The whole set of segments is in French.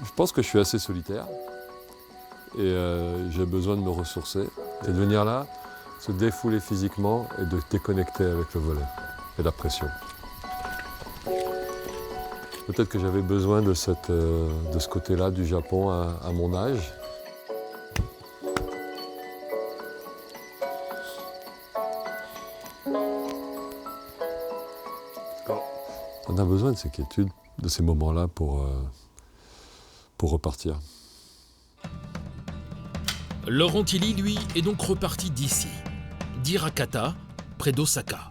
Je pense que je suis assez solitaire et j'ai besoin de me ressourcer et de venir là, se défouler physiquement et de déconnecter avec le volley et la pression. Peut-être que j'avais besoin de ce côté-là du Japon à mon âge. On a besoin de ces quiétudes, de ces moments-là pour repartir. Laurent Tilly, lui, est donc reparti d'ici, d'Hirakata, près d'Osaka.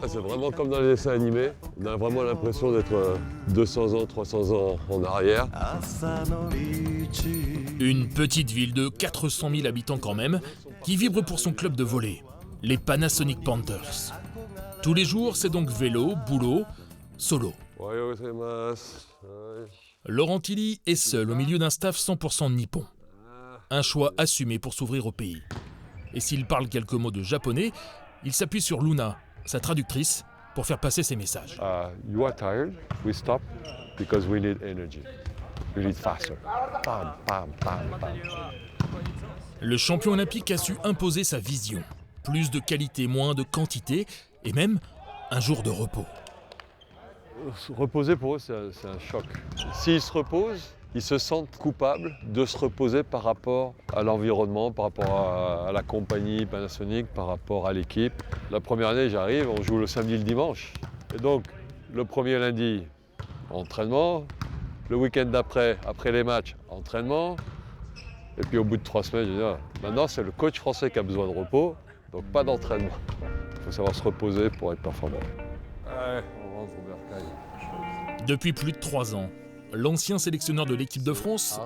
C'est vraiment comme dans les dessins animés. On a vraiment l'impression d'être 200 ans, 300 ans en arrière. Une petite ville de 400 000 habitants quand même, qui vibre pour son club de volley, les Panasonic Panthers. Tous les jours, c'est donc vélo, boulot, solo. Laurent Tilly est seul au milieu d'un staff 100% nippon. Un choix assumé pour s'ouvrir au pays. Et s'il parle quelques mots de japonais, il s'appuie sur Luna, sa traductrice, pour faire passer ses messages. You are tired, we stop because we need energy. We need faster. Bam, bam, bam, bam. Le champion olympique a su imposer sa vision. Plus de qualité, moins de quantité, et même un jour de repos. Se reposer pour eux, c'est un choc. S'ils se reposent, ils se sentent coupables de se reposer par rapport à l'environnement, par rapport à la compagnie Panasonic, par rapport à l'équipe. La première année, j'arrive, on joue le samedi et le dimanche. Et donc, le premier lundi, entraînement. Le week-end d'après, après les matchs, entraînement. Et puis au bout de 3 semaines, je dis, maintenant c'est le coach français qui a besoin de repos, donc pas d'entraînement. Il faut savoir se reposer pour être performant. Ouais, on rentre au bercail. Depuis plus de 3 ans, l'ancien sélectionneur de l'équipe de France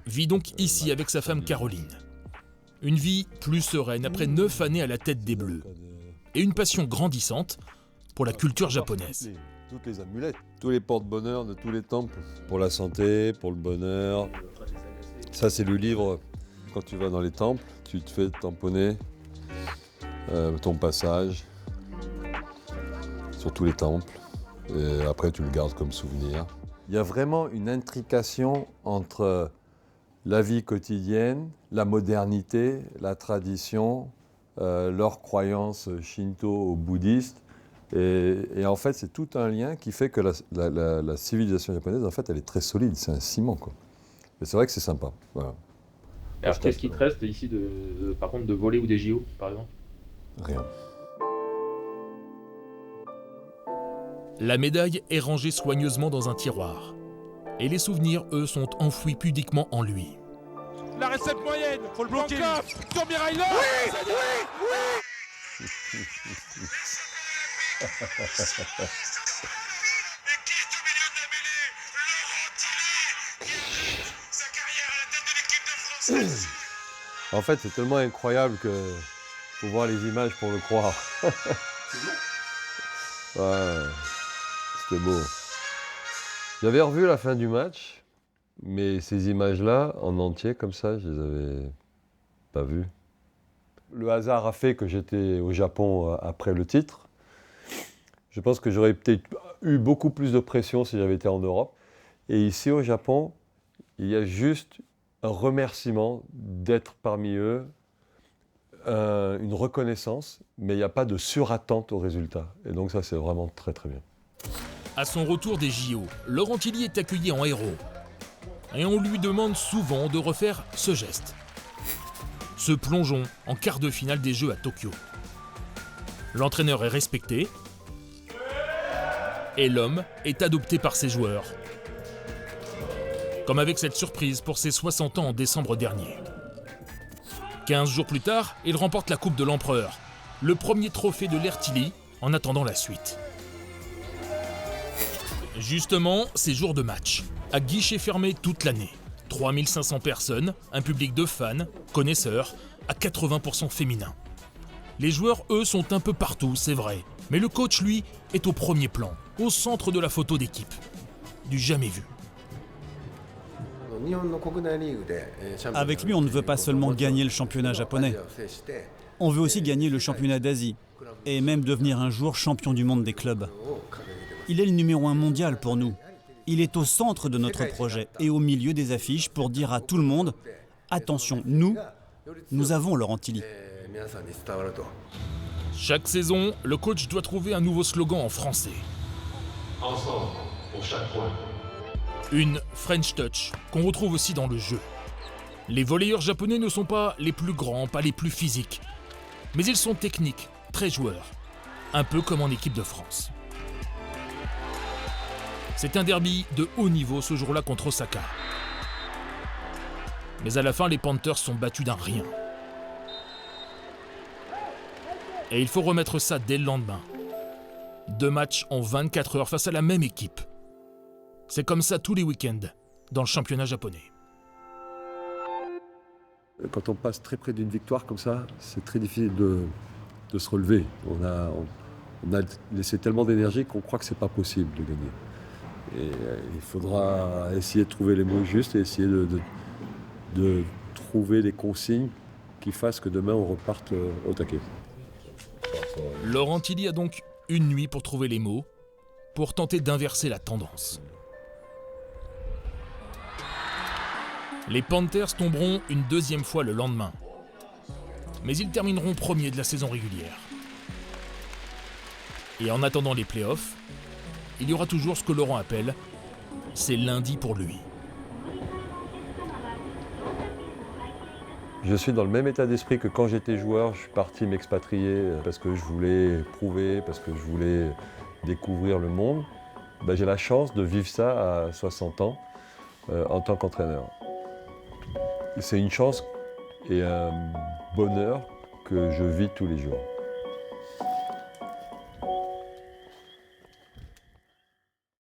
vit donc ici avec sa femme Caroline. Une vie plus sereine après 9 années à la tête des Bleus. Et une passion grandissante pour la culture japonaise. Toutes les amulettes, tous les porte-bonheur de tous les temples. Pour la santé, pour le bonheur. Ça, c'est le livre. Quand tu vas dans les temples, tu te fais tamponner ton passage sur tous les temples. Et après, tu le gardes comme souvenir. Il y a vraiment une intrication entre la vie quotidienne, la modernité, la tradition, leurs croyances shinto ou bouddhistes. Et en fait, c'est tout un lien qui fait que la civilisation japonaise, en fait, elle est très solide. C'est un ciment, quoi. Et c'est vrai que c'est sympa. Voilà. Alors, qu'est-ce qui te reste ici, par contre, de volley ou des JO, par exemple? Rien. La médaille est rangée soigneusement dans un tiroir. Et les souvenirs, eux, sont enfouis pudiquement en lui. La recette moyenne, faut le bloquer. Sur Mirailo. Oui, oui, oui. En fait, c'est tellement incroyable que faut voir les images pour le croire. Ouais, c'était beau. J'avais revu la fin du match, mais ces images-là, en entier, comme ça, je les avais pas vues. Le hasard a fait que j'étais au Japon après le titre. Je pense que j'aurais peut-être eu beaucoup plus de pression si j'avais été en Europe. Et ici, au Japon, il y a juste un remerciement d'être parmi eux, une reconnaissance, mais il n'y a pas de surattente au résultat. Et donc ça, c'est vraiment très très bien. À son retour des JO, Laurent Tilly est accueilli en héros. Et on lui demande souvent de refaire ce geste. Ce plongeon en quart de finale des Jeux à Tokyo. L'entraîneur est respecté et l'homme est adopté par ses joueurs. Comme avec cette surprise pour ses 60 ans en décembre dernier. 15 jours plus tard, il remporte la Coupe de l'Empereur, le premier trophée de l'ère Tilly en attendant la suite. Justement, ces jours de match, à guichet fermé toute l'année. 3500 personnes, un public de fans, connaisseurs, à 80% féminin. Les joueurs, eux, sont un peu partout, c'est vrai. Mais le coach, lui, est au premier plan, au centre de la photo d'équipe. Du jamais vu. Avec lui, on ne veut pas seulement gagner le championnat japonais. On veut aussi gagner le championnat d'Asie et même devenir un jour champion du monde des clubs. Il est le numéro 1 mondial pour nous. Il est au centre de notre projet et au milieu des affiches pour dire à tout le monde « Attention, nous avons Laurent Tilly ». Chaque saison, le coach doit trouver un nouveau slogan en français. Ensemble, pour chaque point. Une French Touch qu'on retrouve aussi dans le jeu. Les volleyeurs japonais ne sont pas les plus grands, pas les plus physiques, mais ils sont techniques, très joueurs, un peu comme en équipe de France. C'est un derby de haut niveau ce jour-là contre Osaka. Mais à la fin, les Panthers sont battus d'un rien. Et il faut remettre ça dès le lendemain. 2 matchs en 24 heures face à la même équipe. C'est comme ça tous les week-ends dans le championnat japonais. Quand on passe très près d'une victoire comme ça, c'est très difficile de se relever. On a laissé tellement d'énergie qu'on croit que c'est pas possible de gagner. Et il faudra essayer de trouver les mots justes et essayer de trouver les consignes qui fassent que demain on reparte au taquet. Laurent Tilly a donc une nuit pour trouver les mots, pour tenter d'inverser la tendance. Les Panthers tomberont une deuxième fois le lendemain. Mais ils termineront premiers de la saison régulière. Et en attendant les playoffs, il y aura toujours ce que Laurent appelle « c'est lundi pour lui ». Je suis dans le même état d'esprit que quand j'étais joueur, je suis parti m'expatrier parce que je voulais prouver, parce que je voulais découvrir le monde. J'ai la chance de vivre ça à 60 ans en tant qu'entraîneur. C'est une chance et un bonheur que je vis tous les jours.